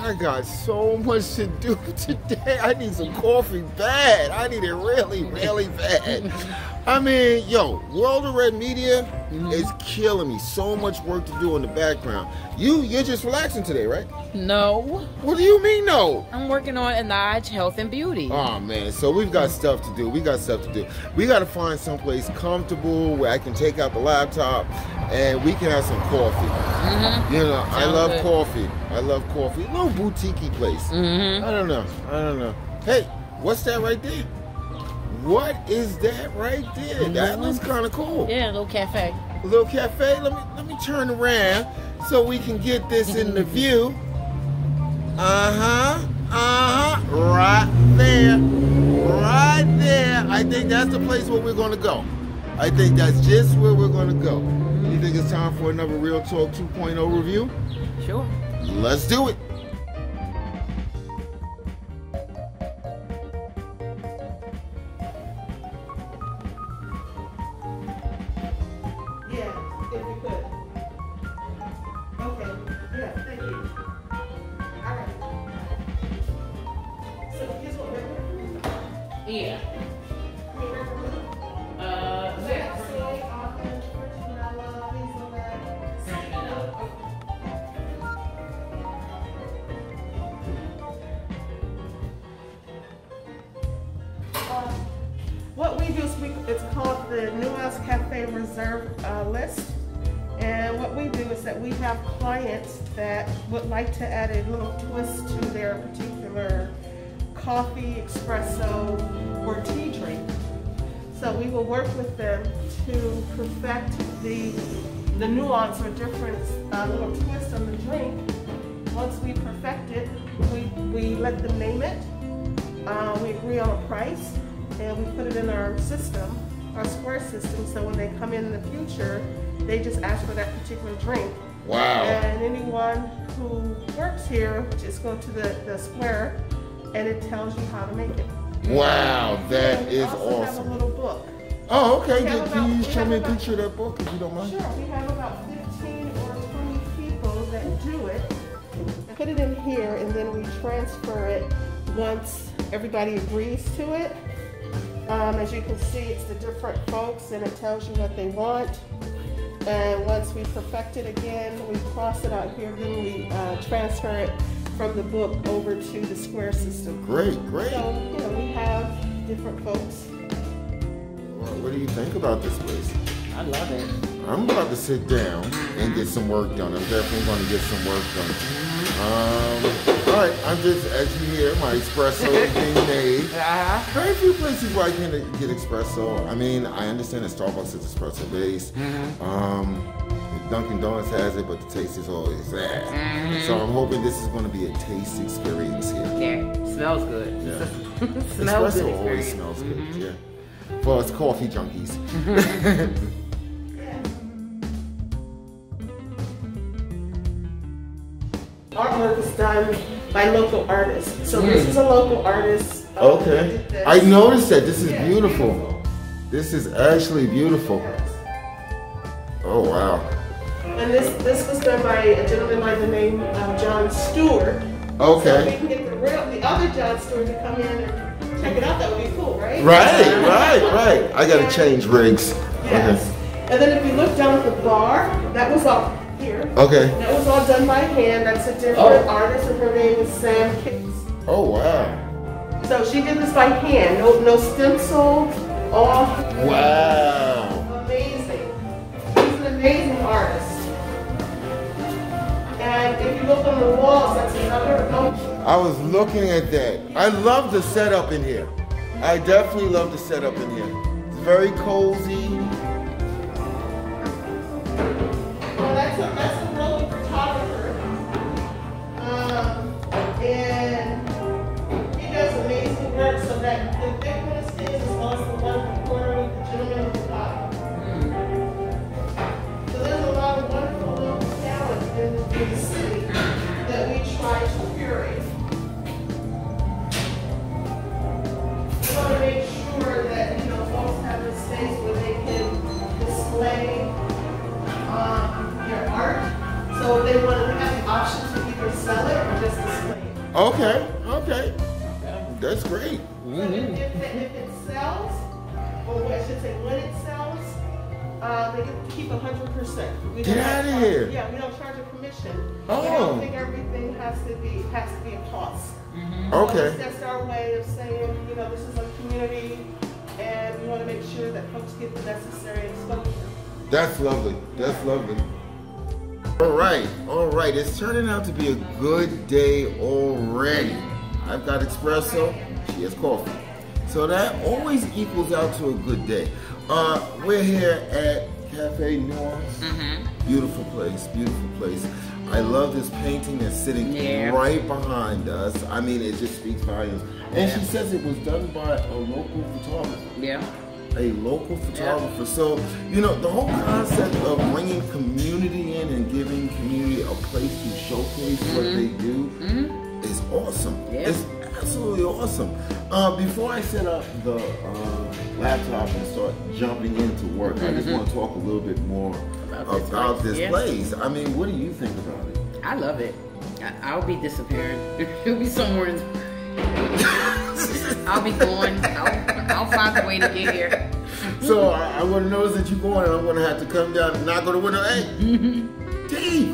I got so much to do today. I need some coffee bad. I need it really, really bad. I mean, yo, World of Red Media is killing me. So much work to do in the background. You're just relaxing today, right? No. What do you mean, no? I'm working on Enlarge Health and Beauty. Oh, man. So we've got stuff to do. We got to find someplace comfortable where I can take out the laptop and we can have some coffee. You know, I love coffee. I love coffee. A little boutique-y place. I don't know. Hey, what's that right there? What is that right there? That looks kind of cool. Yeah, a little cafe. A little cafe. Let me turn around so we can get this in the view. Right there. Right there. I think that's the place where we're gonna go. I think that's just where we're gonna go. You think it's time for another Real Talk 2.0 review? Sure. Let's do it. Yeah. What we do is it's called the Nuanced Cafe Reserve list. And what we do is that we have clients that would like to add a little twist to their particular coffee, espresso, or tea drink. So we will work with them to perfect the nuance or different little twist on the drink. Once we perfect it, we let them name it. We agree on a price, and we put it in our system, our Square system. So when they come in the future, they just ask for that particular drink. Wow. And anyone who works here just go to the Square, and it tells you how to make it. Wow, that is we also awesome. have a little book. Oh, okay. Can you show me a picture of that book if you don't mind? Sure. We have about 15 or 20 people that do it. Put it in here, and then we transfer it once everybody agrees to it. As you can see, it's the different folks, and it tells you what they want. And once we perfect it again, we cross it out here, then we transfer it from the book over to the Square system. Great. So, you know, we have different folks. Well, what do you think about this place? I love it. I'm about to sit down and get some work done. I'm definitely going to get some work done. All right, I'm just, as you hear, my espresso is being made. Very few places where I can get espresso. I mean, I understand that Starbucks is espresso based. Dunkin' Donuts has it, but the taste is always there. So I'm hoping this is going to be a taste experience here. Yeah, it smells good. Yeah. Smells Espresso good always smells good, yeah. For us coffee junkies. Artwork is done by local artists. So this is a local artist. Okay. I noticed that. This is beautiful. This is actually beautiful. Oh, wow. And this was done by a gentleman by the name of John Stewart. Okay. So we can get the other John Stewart to come in and check it out. That would be cool, right? Right. I got to change rigs. Yes. Okay. And then if you look down at the bar, that was all here. Okay. That was all done by hand. That's a different artist, and her name is Sam Kicks. Oh, wow. So she did this by hand. No stencil. All. Wow. Amazing. He's an amazing artist. And if you look on the walls, that's another. I was looking at that. I love the setup in here. I definitely love the setup in here. It's very cozy. Well, that's a local photographer. And he does amazing work, so that the big one is as well as the one in the corner with the gentleman at the top. So there's a lot of wonderful local talent in the city that we try to curate. We want to make sure that, you know, folks have a space where they can Okay, okay. That's great. So if it sells, or I should say when it sells, they get to keep 100%. Get out of here. Yeah, we don't charge a commission. Oh. I don't think everything has to be a cost. Okay. So that's our way of saying, you know, this is a community, and we want to make sure that folks get the necessary exposure. That's lovely. That's lovely. All right. It's turning out to be a good day already. I've got espresso. She has coffee. So that always equals out to a good day. We're here at Cafe Nuance. Beautiful place, beautiful place. I love this painting that's sitting right behind us. I mean, it just speaks volumes. And she says it was done by a local photographer. Yeah. A local photographer. So, you know, the whole concept of bringing community in and giving community a place to showcase what they do is awesome. Yeah. It's absolutely awesome. Before I set up the laptop and start jumping into work, I just want to talk a little bit more about this place. I mean, what do you think about it? I love it. I'll be disappearing. It'll be somewhere. I'll be going. I'll find a way to get here. So I want to notice that you're going, and I'm going to have to come down and knock on the window. Hey, T,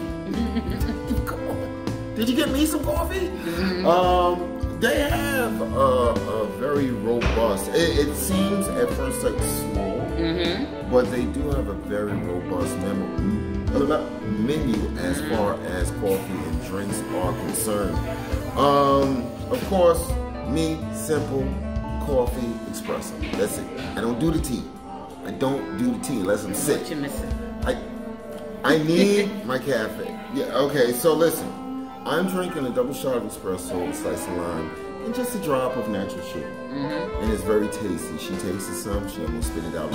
come on. Did you get me some coffee? They have a very robust, it seems at first sight small, but they do have a very robust menu as far as coffee and drinks are concerned. Of course, me, simple, coffee, espresso. That's it. I don't do the tea. I don't do the tea unless I'm sick. What you missing? I need my cafe. Yeah, okay, so listen. I'm drinking a double shot of espresso with a slice of lime and just a drop of natural sugar. And it's very tasty. She tasted some, she almost spit it out.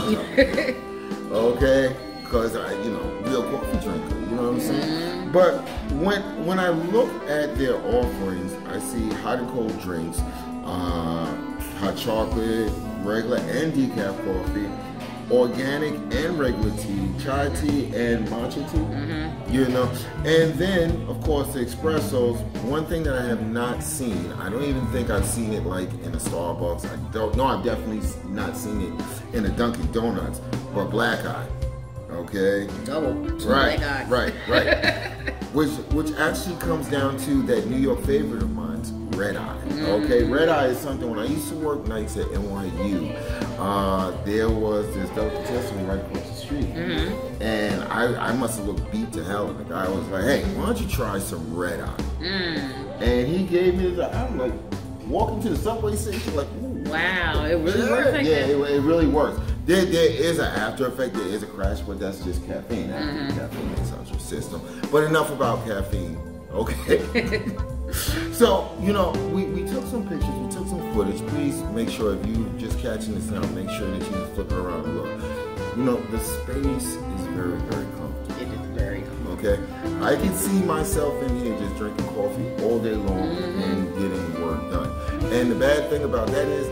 Okay? Because I, you know, real coffee drinker, you know what I'm saying? But when I look at their offerings, I see hot and cold drinks, hot chocolate, regular and decaf coffee, organic and regular tea, chai tea and matcha tea, you know. And then, of course, the espressos. One thing that I have not seen, I don't even think I've seen it like in a Starbucks. I don't know, I've definitely not seen it in a Dunkin' Donuts, but black eye. Okay. Right. Which actually comes down to that New York favorite of mine, red eye. Okay, red eye is something. When I used to work nights at NYU, there was this delicatessen right across the street, and I must have looked beat to hell, and the guy was like, "Hey, why don't you try some red eye?" And he gave me the. I'm like walking to the subway station, like, ooh, wow, it really works like that. It really works. There is an after effect, there is a crash, but that's just caffeine. Caffeine makes out your system. But enough about caffeine, okay? So, you know, we took some pictures, we took some footage. Please make sure if you just catching this now, make sure that you just flip it around and look. You know, the space is very, very comfortable. It is very comfortable. Okay? I can see myself in here just drinking coffee all day long and getting work done. And the bad thing about that is,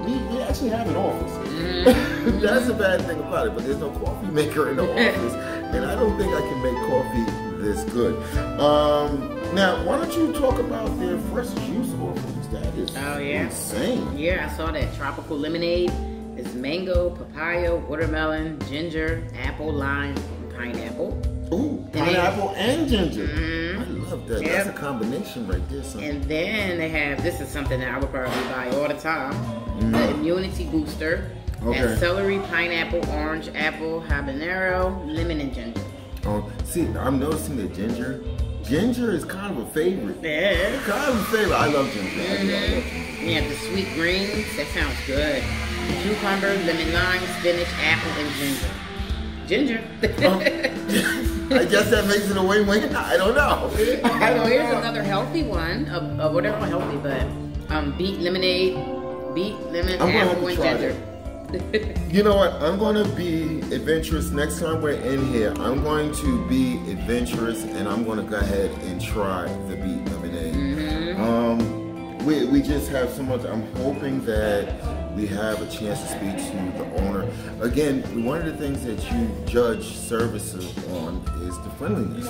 we actually have an office. That's the bad thing about it, but there's no coffee maker in the office, and I don't think I can make coffee this good. Now, why don't you talk about their fresh juice offerings? That is insane. Yeah, I saw that tropical lemonade. It's mango, papaya, watermelon, ginger, apple, lime, and pineapple. Ooh, pineapple and ginger. I love that. Yep. That's a combination right there. Son. And then they have, this is something that I would probably buy all the time, the immunity booster. Okay. And celery, pineapple, orange, apple, habanero, lemon, and ginger. Oh, see, I'm noticing that ginger is kind of a favorite. Yeah. Kind of a favorite. I love ginger. I love ginger. We have the sweet greens. That sounds good. Cucumber, lemon, lime, spinach, apple, and ginger. I guess that makes it a win-win. I don't know. Here's another healthy one. Whatever healthy, but beet lemonade, lemon, apple, and ginger. You know what? I'm going to be adventurous. Next time we're in here, I'm going to be adventurous, and I'm going to go ahead and try the beet lemonade. We just have so much. I'm hoping that we have a chance to speak to the owner. Again, one of the things that you judge services on is the friendliness.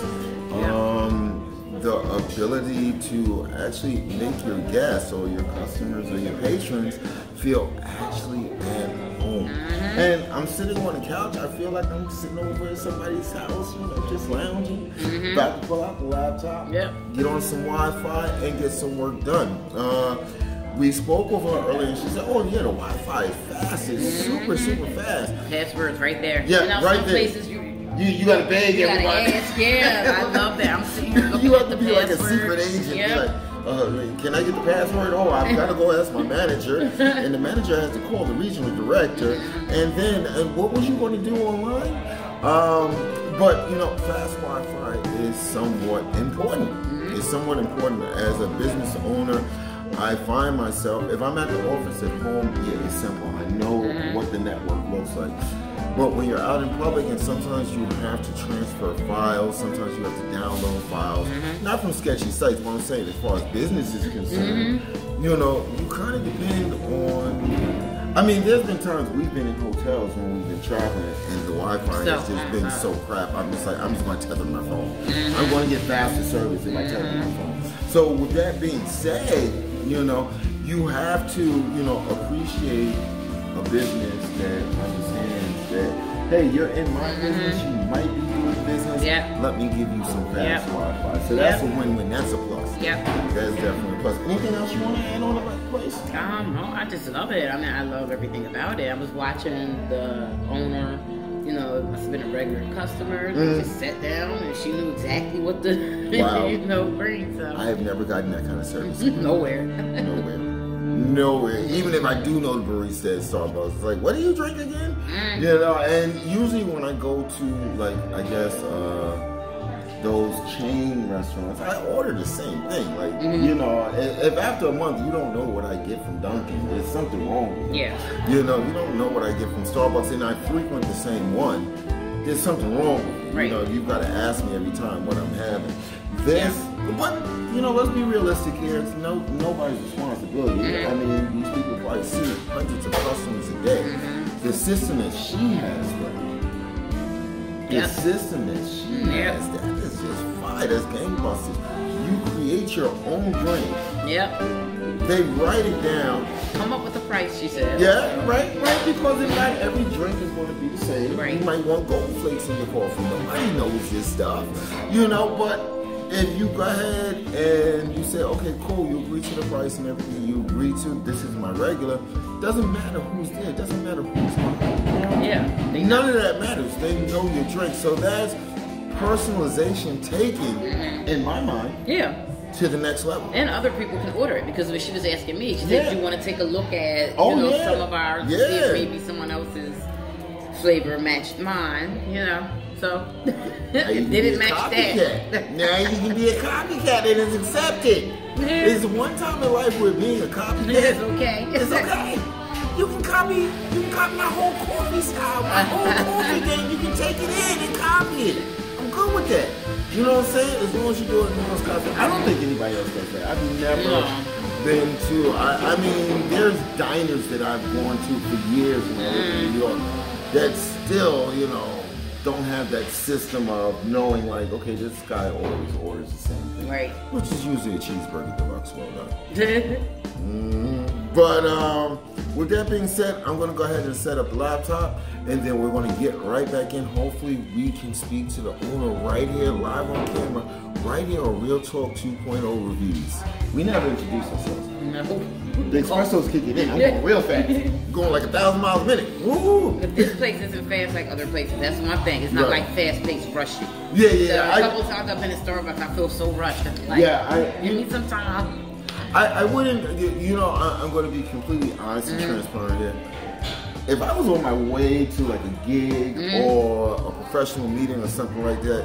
the ability to actually make your guests or your customers or your patrons feel actually at home. And I'm sitting on the couch, I feel like I'm sitting over at somebody's house, you know, just lounging, about to pull out the laptop, get on some Wi-Fi and get some work done. We spoke with her earlier and she said, oh yeah, the Wi-Fi is fast, it's super fast. Passwords right there. Yeah, you know, right some there. Places you gotta beg everybody. Ask, yeah, I love that. I'm sitting here looking you have at to the be passwords. like a secret agent. Yep. Be like, can I get the password? Oh, I've got to go ask my manager. And the manager has to call the regional director. And then, what was you going to do online? But, you know, fast Wi-Fi is somewhat important. It's somewhat important as a business owner. I find myself, if I'm at the office at home, yeah, it's simple. I know what the network looks like. But when you're out in public and sometimes you have to transfer files, sometimes you have to download files, not from sketchy sites, but I'm saying as far as business is concerned, you know, you kind of depend on, I mean, there's been times we've been in hotels when we've been traveling and the Wi-Fi has just been so crap, I'm just going to tether my phone. I'm going to get faster service if I tether my phone. So with that being said, you know, you have to, you know, appreciate a business that understands that, hey, you're in my business, you might be doing business, let me give you some fast Wi-Fi. So that's a win-win, that's a plus. That's definitely a plus. Anything else you want to add on about the place? No, I just love it. I mean, I love everything about it. I was watching the owner, you know, it must have been a regular customer. They just sat down and she knew exactly what to, you know, bring. So. I have never gotten that kind of service. Nowhere. Nowhere. Even if I do know the barista at Starbucks, it's like, what do you drink again? You know, and usually when I go to, like, I guess, those chain restaurants, I order the same thing. Like, you know, if after a month you don't know what I get from Dunkin', there's something wrong with it. You know, you don't know what I get from Starbucks and I frequent the same one, there's something wrong with it. You know, you've got to ask me every time what I'm having. But, you know, let's be realistic here. It's nobody's responsibility. I mean, these people probably see hundreds of customers a day. The system that she has, the system that she has, that is just fire. That's gangbusters. You create your own drink. They write it down. Come up with a price, she said. Right, because not every drink is going to be the same. You might want gold flakes in your coffee. Nobody knows this stuff. You know, but if you go ahead and you say, okay, cool, you agree to the price and everything, you agree to, this is my regular, doesn't matter who's there, doesn't matter who's behind. None of that matters. They know your drink. So that's personalization taken, in my mind, to the next level. And other people can order it because she was asking me, she said, do you want to take a look at you know, some of our, see if maybe someone else's flavor matched mine, you know. So, did it match that? Now you can be a copycat and it's accepted. It's one time in life where being a copycat. It's okay. It's okay. You can copy my whole coffee style, my whole coffee game. You can take it in and copy it. I'm good with that. You know what I'm saying? As long as you do it in Nuanced Cafe. I don't think anybody else does that. I've never been to, I mean, there's diners that I've gone to for years when I lived in New York that still, you know, don't have that system of knowing like, okay, this guy always orders the same thing. Which is usually a cheeseburger deluxe, well done. But with that being said, I'm going to go ahead and set up the laptop and then we're going to get right back in. Hopefully we can speak to the owner right here, live on camera, right here on Real Talk 2.0 Reviews. We never introduced ourselves. The espresso's kicking in. I'm going real fast. Going like 1,000 miles a minute. Woo! But this place isn't fast like other places. That's one thing. It's not like fast-paced, rushy. So a couple times I've been in Starbucks, I feel so rushed. Like, you need some time. I wouldn't, you know, I'm going to be completely honest and transparent here. If I was on my way to like a gig or a professional meeting or something like that,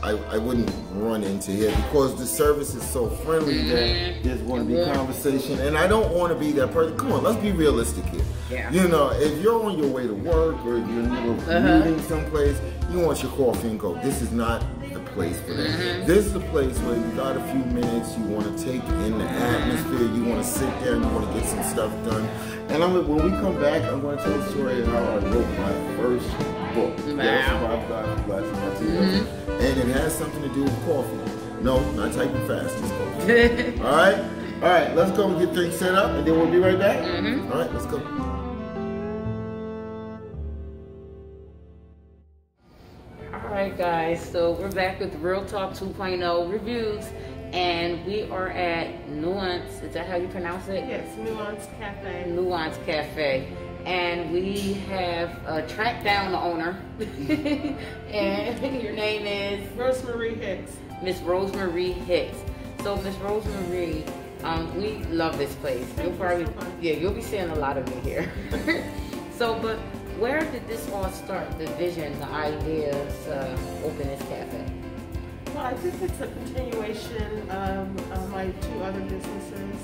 I wouldn't run into here because the service is so friendly that there's going to be conversation, and I don't want to be that person. Come on, let's be realistic here. You know, if you're on your way to work or you're in the middle of meeting someplace, you want your coffee and go. This is not the place for that. This is the place where you got a few minutes, you want to take in the atmosphere, you want to sit there, you want to get some stuff done. And when we come back, I'm going to tell a story of how I wrote my first book. And it has something to do with coffee. No, not typing fast. Just go. All right? All right, let's go and get things set up, and then we'll be right back. All right, let's go. All right, guys, so we're back with Real Talk 2.0 reviews, and we are at Nuance. Is that how you pronounce it? Yes, Nuanced Cafe. Nuanced Cafe. And we have tracked down the owner. And your name is? Rosemary Hicks. Miss Rosemary Hicks. So, Miss Rosemary, we love this place. You'll be seeing a lot of me here. So, but where did this all start? The vision, the idea to open this cafe? Well, I think it's a continuation of my two other businesses.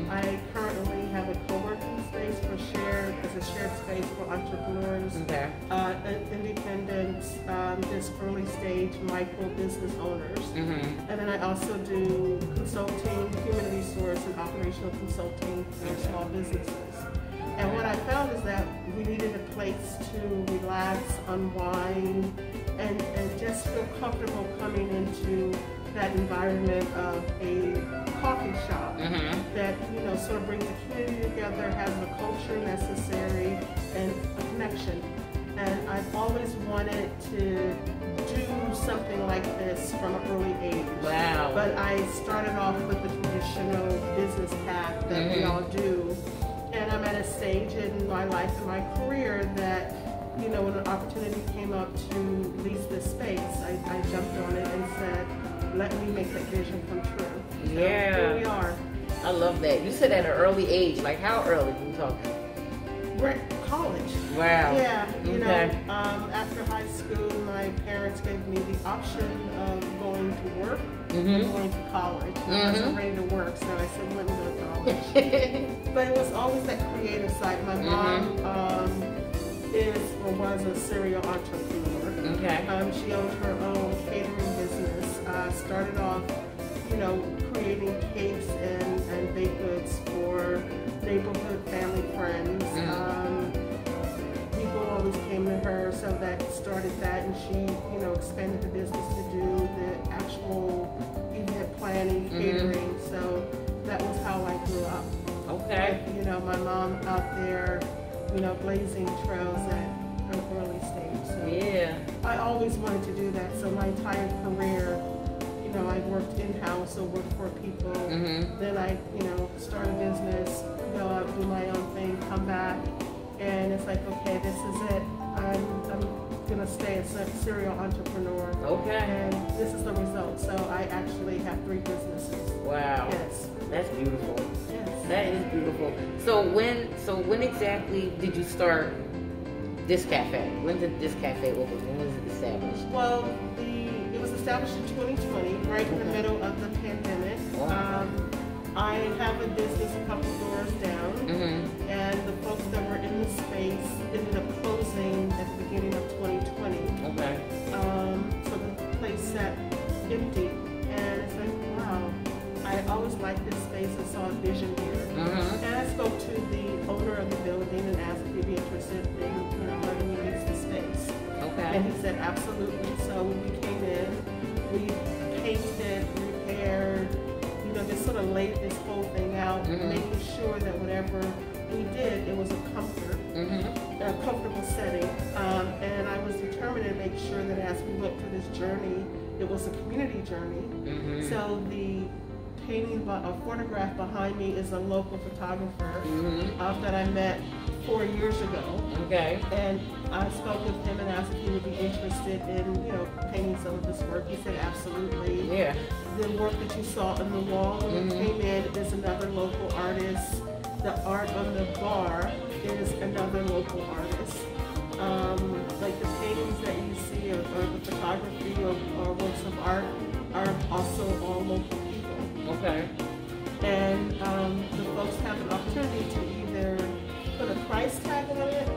I currently have a co-working space as a shared space for entrepreneurs, independents, just early stage micro business owners. And then I also do consulting, human resource and operational consulting for small businesses. And what I found is that we needed a place to relax, unwind, and just feel comfortable coming into that environment of a coffee shop that, you know, sort of brings the community together, has the culture necessary, and a connection. And I've always wanted to do something like this from an early age. Wow. But I started off with the traditional business path that we all do. And I'm at a stage in my life and my career that, you know, when an opportunity came up to lease this space, I jumped on it and said, let me make that vision come true. So here we are. I love that. You said at an early age. Like how early are you talking? We're at college. Wow. Yeah. You know, after high school, my parents gave me the option of going to work or going to college. I wasn't ready to work, so I said, let me go to college. But it was always that creative side. My mom was a serial entrepreneur. She owned her own catering business. Started off, you know, creating cakes and baked goods for neighborhood family friends. People always came to her, so that started that, and she, you know, expanded the business to do the actual event planning, catering. So that was how I grew up. With, you know, my mom out there, you know, blazing trails at an early stage. So I always wanted to do that. So my entire career, you know, I worked in-house or worked for people. Then I, you know, start a business, go out, do my own thing, come back, and it's like, okay, this is it. I'm gonna stay a serial entrepreneur. And this is the result. So I actually have 3 businesses. Wow. Yes. That's beautiful. Yes. That is beautiful. So when exactly did you start this cafe? When did this cafe open? When was it established? Well, it was established in 2020, right in the middle of the pandemic. I have a business a couple doors down, and the folks that were in the space ended up closing at the beginning of 2020. So the place sat empty, and it's like, wow, I always liked this space and saw a vision here. And I spoke to the owner of the building and asked if he'd be interested in, you know, letting me use the space. And he said absolutely. So when we came in, we painted, repaired, you know, just sort of laid this whole thing out, making sure that whatever we did, it was a comfortable setting. And I was determined to make sure that as we went through this journey, it was a community journey. So the painting, a photograph behind me is a local photographer that I met 4 years ago. And I spoke with him and asked if he would be interested in, you know, painting some of this work. He said absolutely. The work that you saw on the wall when you came in is another local artist. The art on the bar is another local artist. Like the paintings that you see or the photography or works of art are also all local people. And the folks have an opportunity to either put a price tag on it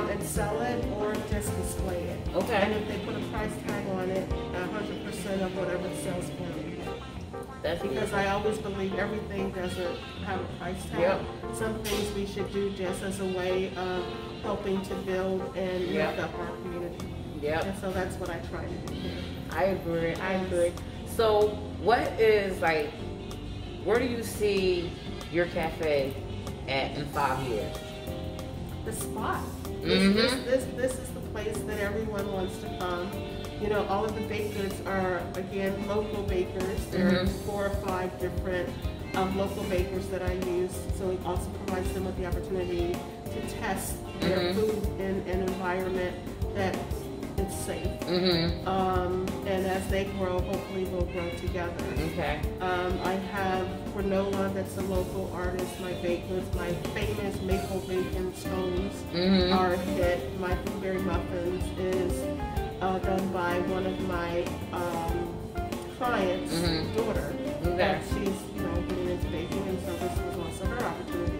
and sell it, or just display it. And if they put a price tag on it, 100% of whatever it sells for them. Because I always believe everything doesn't have a price tag. Some things we should do just as a way of helping to build and lift up our community. And so that's what I try to do here. I agree. So what is like, where do you see your cafe at in 5 years? The spot. This is the place that everyone wants to come. You know, all of the baked goods are, again, local bakers. There are 4 or 5 different local bakers that I use. So it also provides them with the opportunity to test their food in an environment that is safe. And as they grow, hopefully we'll grow together. Okay. I have granola, that's a local artist. My baked goods, my famous maple bacon scones are a hit. My blueberry muffins is done by one of my clients' daughter. Okay. She's, you know, getting into baking, and so this was also her opportunity.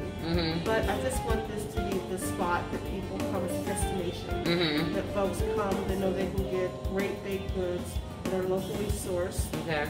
But I just want this to be the spot that people come as a destination. That folks come, they know they can get great baked goods that are locally sourced. Okay.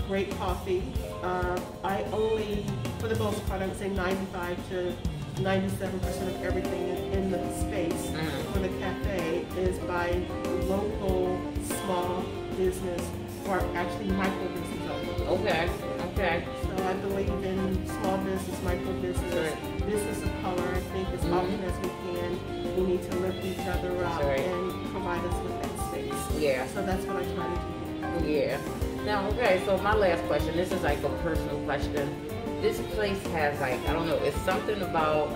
Great coffee. I only, for the most part, I would say 95 to 97% of everything in the space for the cafe is by local small business, or actually micro business owners. Okay. Okay. So I believe in small business, micro business, business of color. I think as often as we can, we need to lift each other up and provide us with that space. Yeah. So that's what I try to do. Yeah. Now, okay, so my last question, this is like a personal question. This place has like, I don't know, it's something about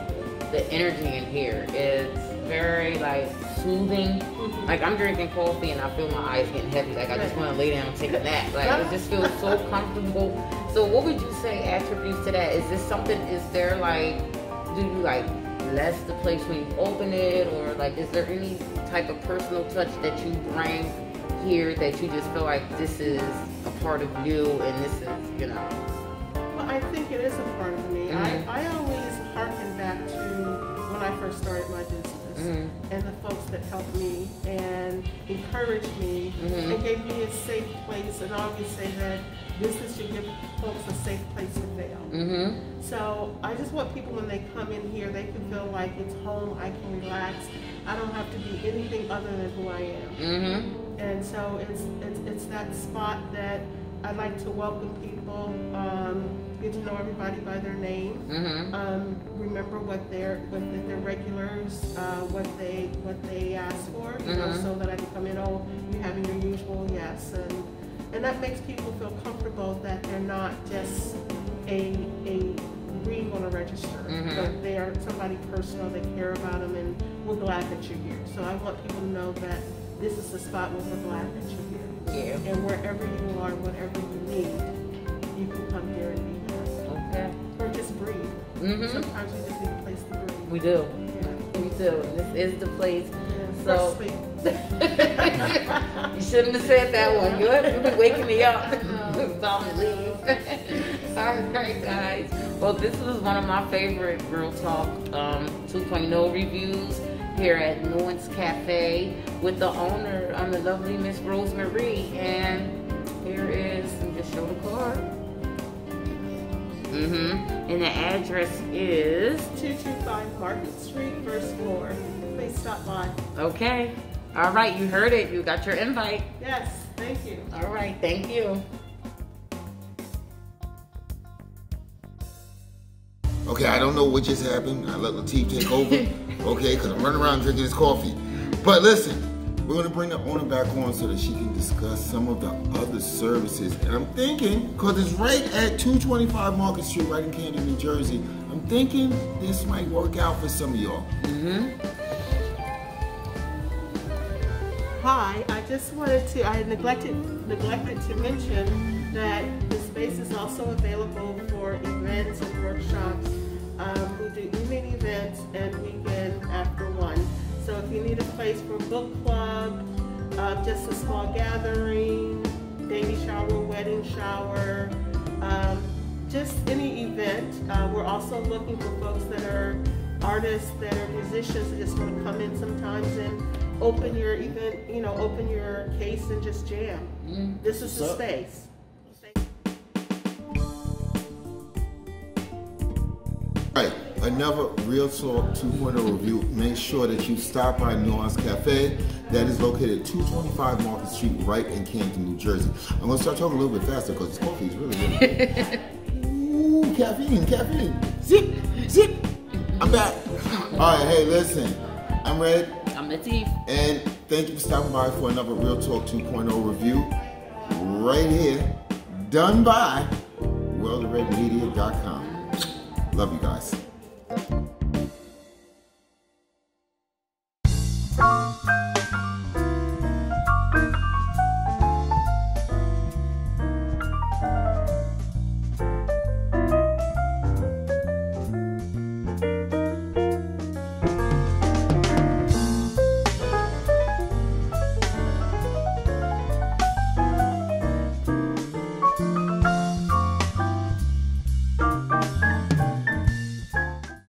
the energy in here. It's very like soothing. Like I'm drinking coffee and I feel my eyes getting heavy. Like I just want to lay down and take a nap. Like it just feels so comfortable. So what would you say attributes to that? Is this something, is there like, do you like bless the place when you open it? Or like, is there any type of personal touch that you bring here that you just feel like this is a part of you and this is, you know? Well, I think it is a part of me. I always harken back to when I first started my business and the folks that helped me and encouraged me and gave me a safe place. And I always say that business should give folks a safe place to fail. So I just want people, when they come in here, they can feel like it's home, I can relax. I don't have to be anything other than who I am. And so it's that spot that I like to welcome people, get to know everybody by their name, remember what their regulars, what they ask for, you know, so that I can come in, oh, you having your usual, yes, and that makes people feel comfortable that they're not just a ring on a register, but they are somebody personal, they care about them, and we're glad that you're here. So I want people to know that this is the spot where we're glad that you're here. Yeah. And wherever you are, whatever you need, you can come here and be here. Okay. Or just breathe. Sometimes we just need a place to breathe. We do. Yeah. We do. This is the place. Yeah. So you shouldn't have said that one. You've been waking me up. Time to leave. All right, guys. Well, this was one of my favorite Real Talk 2.0 reviews here at Nuanced Cafe with the owner, the lovely Miss Rosemary. And here is, let me just show the card. And the address is 225 Market Street, first floor. Please stop by. Okay. All right, you heard it. You got your invite. Yes, thank you. All right, thank you. Okay, I don't know what just happened. I let Latif take over, okay, because I'm running around drinking his coffee. But listen, we're going to bring the owner back on so that she can discuss some of the other services. And I'm thinking, because it's right at 225 Market Street, right in Camden, New Jersey, I'm thinking this might work out for some of y'all. Hi, I just wanted to, I neglected to mention that the space is also available for events and workshops. We do evening events and weekend after 1. So if you need a place for a book club, just a small gathering, baby shower, wedding shower, just any event. We're also looking for folks that are artists, that are musicians that just want to come in sometimes and open your event, you know, open your case and just jam. This is the space. All right, another Real Talk 2.0 review. Make sure that you stop by Nuanced Cafe. that is located at 225 Market Street, right in Camden, New Jersey. I'm going to start talking a little bit faster because this coffee is really good. Ooh, caffeine. Zip. I'm back. All right, hey, listen. I'm Red. I'm Latif. And thank you for stopping by for another Real Talk 2.0 review. Right here. Done by worldofredmedia.com. Love you guys.